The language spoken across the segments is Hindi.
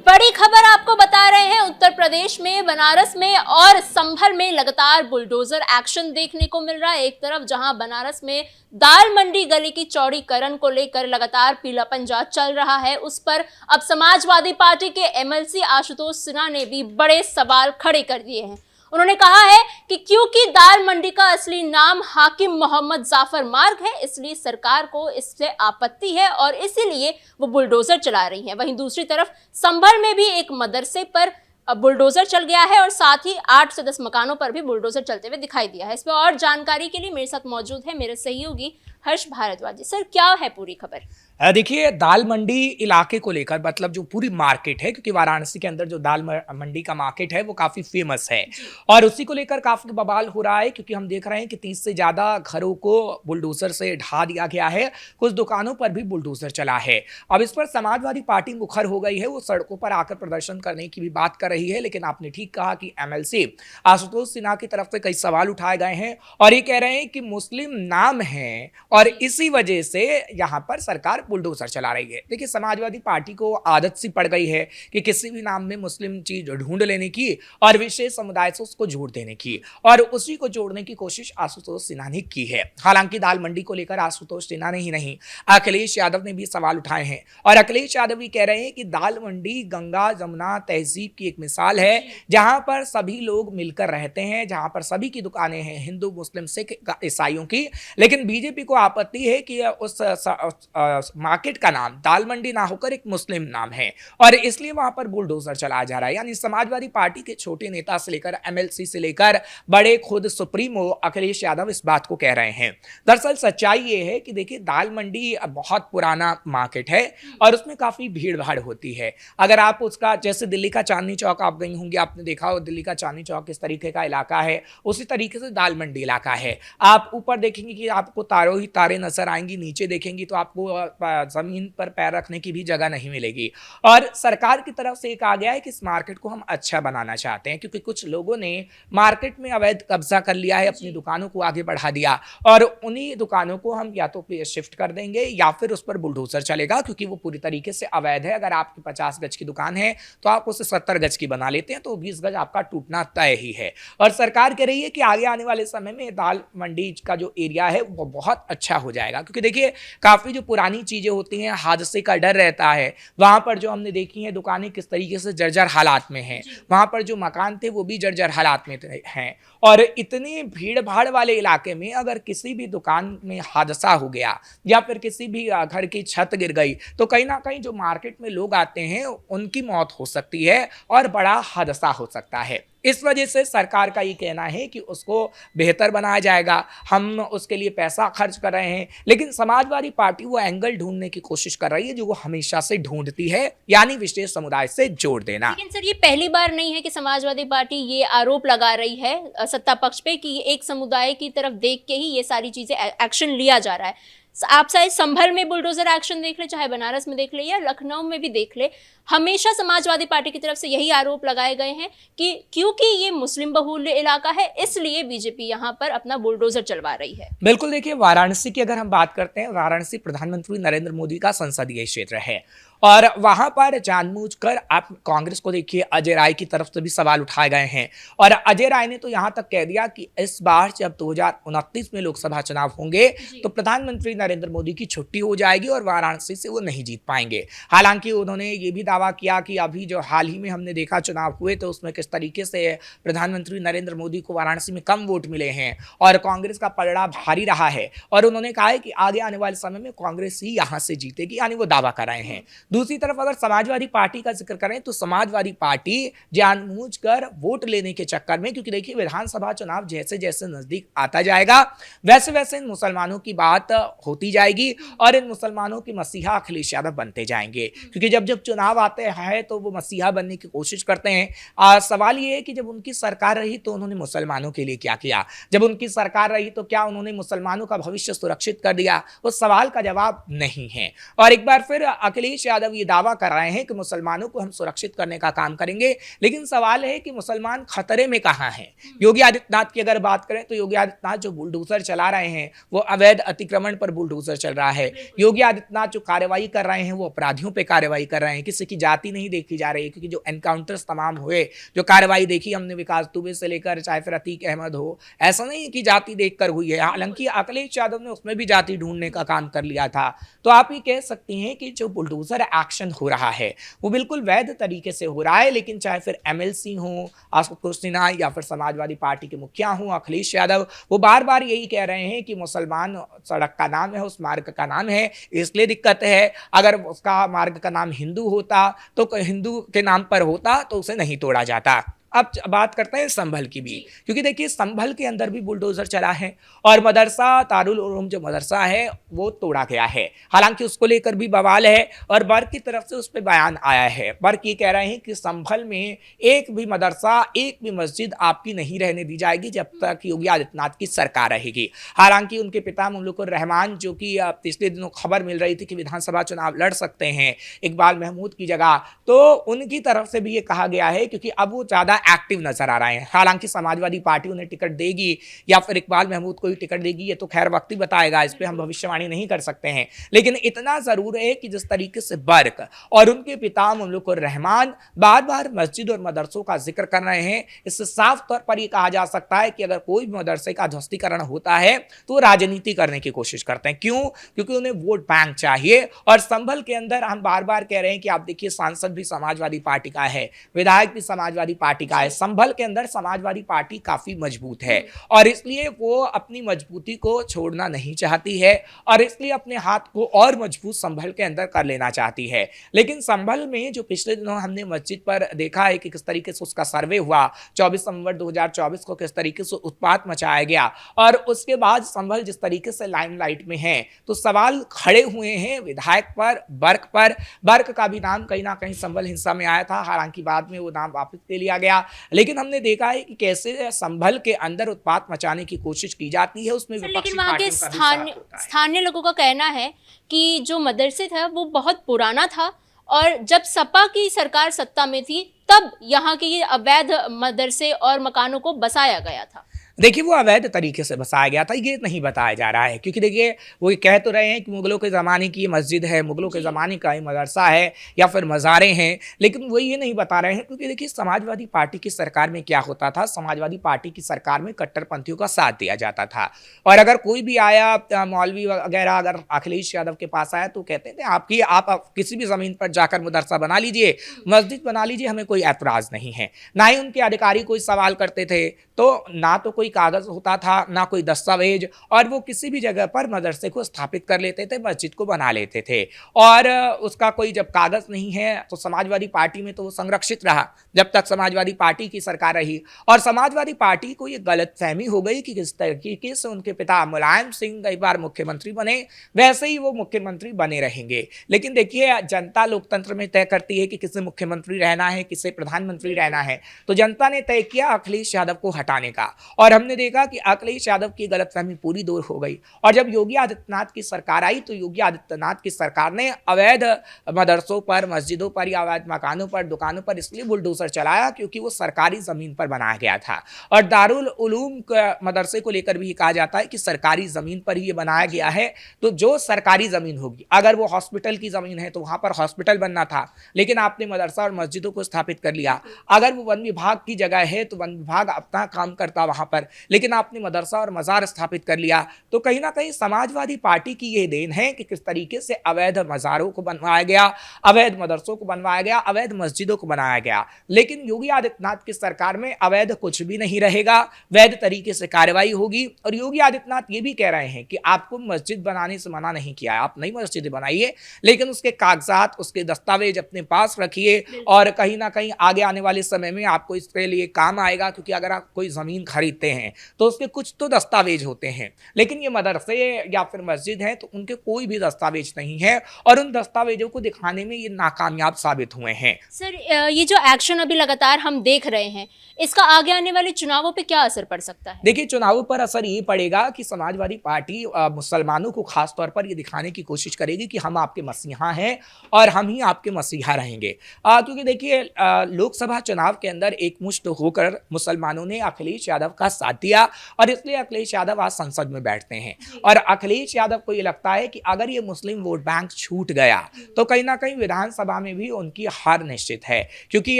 बड़ी खबर आपको बता रहे हैं। उत्तर प्रदेश में बनारस में और संभल में लगातार बुलडोजर एक्शन देखने को मिल रहा है। एक तरफ जहां बनारस में दाल मंडी गली की चौड़ीकरण को लेकर लगातार पीलापन जांच चल रहा है, उस पर अब समाजवादी पार्टी के एमएलसी आशुतोष सिन्हा ने भी बड़े सवाल खड़े कर दिए हैं। उन्होंने कहा है कि क्योंकि दाल मंडी का असली नाम हाकिम मोहम्मद जाफर मार्ग है, इसलिए सरकार को इससे आपत्ति है और इसीलिए वो बुलडोजर चला रही है। वहीं दूसरी तरफ संभल में भी एक मदरसे पर बुलडोजर चल गया है और साथ ही 8 से 10 मकानों पर भी बुलडोजर चलते हुए दिखाई दिया है। इस पर और जानकारी के लिए मेरे साथ मौजूद है मेरे सहयोगी हर्ष भारद्वाज। सर, क्या है पूरी खबर? देखिए, दाल मंडी इलाके को लेकर मतलब जो पूरी मार्केट है, क्योंकि वाराणसी के अंदर जो दाल मंडी का मार्केट है वो काफ़ी फेमस है और उसी को लेकर काफ़ी बवाल हो रहा है, क्योंकि हम देख रहे हैं कि 30 से ज़्यादा घरों को बुलडोजर से ढा दिया गया है। कुछ दुकानों पर भी बुलडोजर चला है। अब इस पर समाजवादी पार्टी मुखर हो गई है, वो सड़कों पर आकर प्रदर्शन करने की भी बात कर रही है। लेकिन आपने ठीक कहा कि एमएलसी आशुतोष सिन्हा की तरफ से कई सवाल उठाए गए हैं और ये कह रहे हैं कि मुस्लिम नाम है और इसी वजह से यहाँ पर सरकार बुलडोजर चला रही है। देखिए, समाजवादी पार्टी को आदत सी पड़ गई है कि किसी भी नाम में मुस्लिम चीज ढूंढ लेने की और विशेष समुदाय से उसको जोड़ देने की, और उसी को जोड़ने की कोशिश आशुतोष सिन्हा ने की है। हालांकि दाल मंडी को लेकर आशुतोष सिन्हा ने ही नहीं, अखिलेश यादव ने भी सवाल उठाए हैं और अखिलेश यादव भी कह रहे हैं कि दाल मंडी गंगा जमुना तहजीब की एक मिसाल है, जहां पर सभी लोग मिलकर रहते हैं, जहां पर सभी की दुकानें हैं, हिंदू मुस्लिम सिख ईसाइयों की। लेकिन बीजेपी को आपत्ति है कि उस मार्केट का नाम दाल मंडी ना होकर एक मुस्लिम नाम है और इसलिए वहां पर बुलडोजर चलाया जा रहा है। यानी समाजवादी पार्टी के छोटे नेता से लेकर एमएलसी से लेकर बड़े खुद सुप्रीमो अखिलेश यादव इस बात को कह रहे हैं। दरअसल सच्चाई ये है कि देखिए, दाल मंडी बहुत पुराना मार्केट है और उसमें काफी भीड़ भाड़ होती है। अगर आप उसका, जैसे दिल्ली का चांदनी चौक आप गई होंगी, आपने देखा हो दिल्ली का चांदनी चौक किस तरीके का इलाका है, उसी तरीके से दाल मंडी इलाका है। आप ऊपर देखेंगे कि आपको तारों ही तारे नजर आएंगी, नीचे देखेंगी तो आपको जमीन पर पैर रखने की भी जगह नहीं मिलेगी। और सरकार की तरफ से कहा गया है कि इस मार्केट को हम अच्छा बनाना चाहते हैं, क्योंकि कुछ लोगों ने मार्केट में अवैध कब्जा कर लिया है, अपनी दुकानों को आगे बढ़ा दिया और उन्हीं दुकानों को हम या तो शिफ्ट कर देंगे या फिर उस पर बुलडोजर चलेगा, क्योंकि वो पूरी तरीके से अवैध है। अगर आपकी 50 गज की दुकान है तो आप उसे 70 गज की बना लेते हैं, तो 20 गज आपका टूटना तय ही है। और सरकार कह रही है कि आगे आने वाले समय में दाल मंडी का जो एरिया है वो बहुत अच्छा हो जाएगा, क्योंकि देखिए, काफी जो पुरानी चीजें होती हैं, हादसे का डर रहता है। वहां पर जो हमने देखी हैं दुकानें किस तरीके से जर्जर हालात में हैं, वहां पर जो मकान थे वो भी जर्जर हालात में हैं और इतनी भीड़ भाड़ वाले इलाके में अगर किसी भी दुकान में हादसा हो गया या फिर किसी भी घर की छत गिर गई तो कहीं ना कहीं जो मार्केट में लोग आते हैं उनकी मौत हो सकती है और बड़ा हादसा हो सकता है। इस वजह से सरकार का ये कहना है कि उसको बेहतर बनाया जाएगा, हम उसके लिए पैसा खर्च कर रहे हैं। लेकिन समाजवादी पार्टी वो एंगल ढूंढने की कोशिश कर रही है जो वो हमेशा से ढूंढती है, यानी विशेष समुदाय से जोड़ देना। लेकिन सर, ये पहली बार नहीं है कि समाजवादी पार्टी ये आरोप लगा रही है सत्ता पक्ष पे कि एक समुदाय की तरफ देख के ही ये सारी चीजें एक्शन लिया जा रहा है। आप चाहे संभल में बुलडोजर एक्शन देख ले, चाहे बनारस में देख ले या लखनऊ में भी देख ले, हमेशा समाजवादी पार्टी की तरफ से यही आरोप लगाए गए हैं कि क्योंकि ये मुस्लिम बहुल्य इलाका है इसलिए बीजेपी यहाँ पर अपना बुलडोजर चलवा रही है। बिल्कुल, देखिए, वाराणसी की अगर हम बात करते हैं, वाराणसी प्रधानमंत्री नरेंद्र मोदी का संसदीय क्षेत्र है और वहां पर जानबूझकर आप कांग्रेस को देखिए, अजय राय की तरफ से भी सवाल उठाए गए हैं और अजय राय ने तो यहां तक कह दिया कि इस बार जब 2029 में लोकसभा चुनाव होंगे तो प्रधानमंत्री नरेंद्र मोदी की छुट्टी हो जाएगी और वाराणसी से वो नहीं जीत पाएंगे। हालांकि उन्होंने ये भी दावा किया कि अभी जो हाल ही में हमने देखा चुनाव हुए तो उसमें किस तरीके से प्रधानमंत्री नरेंद्र मोदी को वाराणसी में कम वोट मिले हैं और कांग्रेस का पलड़ा भारी रहा है और उन्होंने कहा है कि आगे आने वाले समय में कांग्रेस ही यहां से जीतेगी, यानी वो दावा कर रहे हैं। दूसरी तरफ अगर समाजवादी पार्टी का जिक्र करें तो समाजवादी पार्टी जानबूझकर वोट लेने के चक्कर में, क्योंकि देखिए, विधानसभा चुनाव जैसे जैसे नजदीक आता जाएगा वैसे वैसे इन मुसलमानों की बात होती जाएगी और इन मुसलमानों के मसीहा अखिलेश यादव बनते जाएंगे, क्योंकि जब जब चुनाव आते हैं तो वो मसीहा बनने की कोशिश करते हैं। सवाल ये है कि जब उनकी सरकार रही तो उन्होंने मुसलमानों के लिए क्या किया, जब उनकी सरकार रही तो क्या उन्होंने मुसलमानों का भविष्य सुरक्षित कर दिया? उस सवाल का जवाब नहीं है। और एक बार फिर अखिलेश यादव ये दावा कर रहे हैं कि मुसलमानों को हम सुरक्षित करने का काम करेंगे, लेकिन सवाल है कि मुसलमान खतरे में कहां हैं? योगी आदित्यनाथ की अगर बात करें तो योगी आदित्यनाथ जो बुलडोजर चला रहे हैं वो अवैध अतिक्रमण पर बुलडोजर चल रहा है। योगी आदित्यनाथ जो कार्रवाई कर रहे हैं वो अपराधियों पे कार्रवाई कर रहे हैं, किसी की जाति नहीं देखी जा रही है। क्योंकि जो एनकाउंटर्स तमाम हुए, जो कार्रवाई देखी हमने विकास दुबे से लेकर चाहे फिर अतीक अहमद हो, ऐसा नहीं कि जाति देखकर हुई है। हालांकि अखिलेश यादव ने उसमें भी जाति ढूंढने का काम कर लिया था। तो आप ये कह सकती हैं कि जो बुलडोजर एक्शन हो रहा है वो बिल्कुल वैध तरीके से हो रहा है। लेकिन चाहे फिर एमएलसी हो, आशुतोष सिन्हा या फिर समाजवादी पार्टी के मुखिया हूं अखिलेश यादव, वो बार बार यही कह रहे हैं कि मुसलमान सड़क का नाम है, उस मार्ग का नाम है, इसलिए दिक्कत है। अगर उसका मार्ग का नाम हिंदू होता तो हिंदू के नाम पर होता तो उसे नहीं तोड़ा जाता। अब बात करते हैं संभल की भी, क्योंकि देखिए संभल के अंदर भी बुलडोजर चला है और मदरसा दारुल उलूम जो मदरसा है वो तोड़ा गया है। हालांकि उसको लेकर भी बवाल है और बर्क की तरफ से उस पर बयान आया है। बर्क ये कह रहे हैं कि संभल में एक भी मदरसा, एक भी मस्जिद आपकी नहीं रहने दी जाएगी जब तक योगी आदित्यनाथ की सरकार रहेगी। हालांकि उनके पिता मुमलुकुर रहमान, जो कि पिछले दिनों खबर मिल रही थी कि विधानसभा चुनाव लड़ सकते हैं इकबाल महमूद की जगह, तो उनकी तरफ से भी ये कहा गया है क्योंकि अब वो ज्यादा एक्टिव नजर आ रहे हैं। हालांकि समाजवादी पार्टी उन्हें टिकट देगी या फिर इकबाल महमूद को ही टिकट देगी, ये तो खैर वक्त ही बताएगा, इस पे हम भविष्यवाणी नहीं कर सकते हैं। लेकिन इतना जरूर है कि जिस तरीके से बर्क और उनके पिता मुमलुकुर रहमान बार बार मस्जिद और मदरसों का जिक्र कर रहे हैं, इससे साफ तौर पर यह कहा जा सकता है कि अगर कोई भी मदरसे का ध्वस्तीकरण होता है तो वो राजनीति करने की कोशिश करते हैं। क्यों? क्योंकि उन्हें वोट बैंक चाहिए। और संभल के अंदर हम बार बार कह रहे हैं कि आप देखिए सांसद भी समाजवादी पार्टी का है, विधायक भी समाजवादी पार्टी का है। संभल के अंदर समाजवादी पार्टी काफी मजबूत है और इसलिए वो अपनी मजबूती को छोड़ना नहीं चाहती है और इसलिए अपने हाथ को और मजबूत संभल के अंदर कर लेना चाहती है। लेकिन संभल में जो पिछले दिनों हमने मस्जिद पर देखा है कि किस तरीके से उसका सर्वे हुआ, 24 नवंबर 2024 को किस तरीके से उत्पात मचाया गया और उसके बाद संभल जिस तरीके से लाइमलाइट में है, तो सवाल खड़े हुए हैं विधायक पर, बर्क पर। बर्क का भी नाम कहीं ना कहीं संभल हिंसा में आया था, हालांकि बाद में वो नाम वापस ले लिया गया। लेकिन हमने देखा है कि कैसे संभल के अंदर उत्पात मचाने की कोशिश की जाती है, उसमें लेकिन वहाँ के स्थानीय लोगों का कहना है कि जो मदरसे था वो बहुत पुराना था और जब सपा की सरकार सत्ता में थी तब यहाँ के ये अवैध मदरसे और मकानों को बसाया गया था। देखिए वो अवैध तरीके से बसाया गया था, ये नहीं बताया जा रहा है। क्योंकि देखिए वो ये कह तो रहे हैं कि मुगलों के ज़माने की ये मस्जिद है, मुगलों के ज़माने का ये मदरसा है या फिर मज़ारें हैं, लेकिन वो ये नहीं बता रहे हैं। क्योंकि देखिए समाजवादी पार्टी की सरकार में क्या होता था, समाजवादी पार्टी की सरकार में कट्टरपंथियों का साथ दिया जाता था और अगर कोई भी आया मौलवी वगैरह अगर अखिलेश यादव के पास आया तो कहते थे आप किसी भी ज़मीन पर जाकर मदरसा बना लीजिए, मस्जिद बना लीजिए, हमें कोई ऐतराज़ नहीं है। ना ही उनके अधिकारी कोई सवाल करते थे, तो ना तो कोई कागज होता था ना कोई दस्तावेज, और वो किसी भी जगह पर मदरसे को स्थापित कर लेते थे, मस्जिद को बना लेते थे। और उसका कोई जब कागज नहीं है तो समाजवादी पार्टी में तो वो संरक्षित रहा जब तक समाजवादी पार्टी की सरकार रही। और समाजवादी पार्टी को ये गलतफहमी हो गई कि किस तरीके से उनके पिता मुलायम सिंह कई बार मुख्यमंत्री बने, वैसे ही वो मुख्यमंत्री बने रहेंगे। लेकिन देखिए जनता लोकतंत्र में तय करती है कि किसे मुख्यमंत्री रहना है, किसे प्रधानमंत्री रहना है। तो जनता ने तय किया अखिलेश यादव को हटाने का और हमने देखा कि अखिलेश यादव की गलतफहमी पूरी दूर हो गई। और जब योगी आदित्यनाथ की सरकार आई तो योगी आदित्यनाथ की सरकार ने अवैध मदरसों पर, मस्जिदों पर या अवैध मकानों पर, दुकानों पर इसलिए बुलडोजर चलाया क्योंकि वो सरकारी जमीन पर बनाया गया था। और दारुल उलूम मदरसे को लेकर भी कहा जाता है कि सरकारी जमीन पर ही ये बनाया गया है। तो जो सरकारी जमीन होगी, अगर वो हॉस्पिटल की जमीन है तो वहां पर हॉस्पिटल बनना था, लेकिन आपने मदरसा और मस्जिदों को स्थापित कर लिया। अगर वो वन विभाग की जगह है तो वन विभाग अपना काम करता वहां पर, लेकिन आपने मदरसा और मजार स्थापित कर लिया। तो कहीं ना कहीं समाजवादी पार्टी की ये देन है कि किस तरीके से अवैध मजारों को बनवाया गया, अवैध मदरसों को बनवाया गया, अवैध मस्जिदों को बनाया गया। लेकिन योगी आदित्यनाथ की सरकार में अवैध कुछ भी नहीं रहेगा, वैध तरीके से कार्रवाई होगी। और योगी आदित्यनाथ ये भी कह रहे हैं कि आपको मस्जिद बनाने से मना नहीं किया है, आप नई मस्जिद बनाइए, लेकिन उसके कागजात, उसके दस्तावेज अपने पास रखिए और कहीं ना कहीं आगे आने वाले समय में आपको इसके लिए काम आएगा। क्योंकि अगर आप कोई जमीन खरीदते हैं तो उसके कुछ तो दस्तावेज होते हैं, लेकिन ये मदरसे या फिर मस्जिद है तो उनके कोई भी दस्तावेज नहीं है और उन दस्तावेजों को दिखाने में ये नाकामयाब साबित हुए हैं। सर, ये जो एक्शन अभी लगातार हम देख रहे हैं, इसका आगे आने वाले चुनावों पे क्या असर पड़ सकता है? देखिए चुनावों पर असर ये पड़ेगा कि समाजवादी पार्टी मुसलमानों को खास तौर पर ये दिखाने की कोशिश करेगी कि हम आपके मसीहा हैं और हम ही आपके मसीहा रहेंगे। क्योंकि देखिए लोकसभा चुनाव के अंदर एकमुश्त होकर मुसलमानों ने अखिलेश यादव का साथ दिया और इसलिए अखिलेश यादव आज संसद में बैठते हैं। और अखिलेश यादव को ये लगता है कि अगर ये मुस्लिम वोट बैंक छूट गया तो कहीं ना कहीं विधानसभा में भी उनकी हार निश्चित है, क्योंकि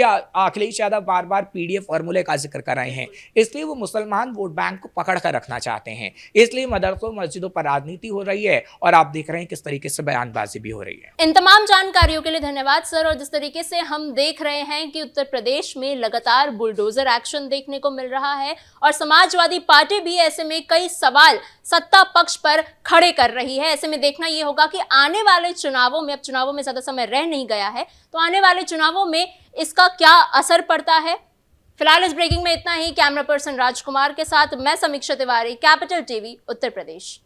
अखिलेश यादव बार बार पीडीएफ फॉर्मूले का जिक्र कर रहे हैं, इसलिए वो मुसलमान वोट बैंक को पकड़ कर रखना चाहते हैं। इसलिए मदरसों मस्जिदों पर राजनीति हो रही है और आप देख रहे हैं किस तरीके से बयानबाजी भी हो रही है। इन तमाम जानकारियों के लिए धन्यवाद सर। और जिस तरीके से हम देख रहे हैं कि उत्तर प्रदेश में लगातार बुलडोजर एक्शन देखने को मिल रहा है और समाजवादी पार्टी भी ऐसे में कई सवाल सत्ता पक्ष पर खड़े कर रही है। ऐसे में देखना यह होगा कि आने वाले चुनावों में, अब चुनावों में ज्यादा समय रह नहीं गया है, तो आने वाले चुनावों में इसका क्या असर पड़ता है। फिलहाल इस ब्रेकिंग में इतना ही। कैमरा पर्सन राजकुमार के साथ मैं समीक्षा तिवारी, कैपिटल टीवी, उत्तर प्रदेश।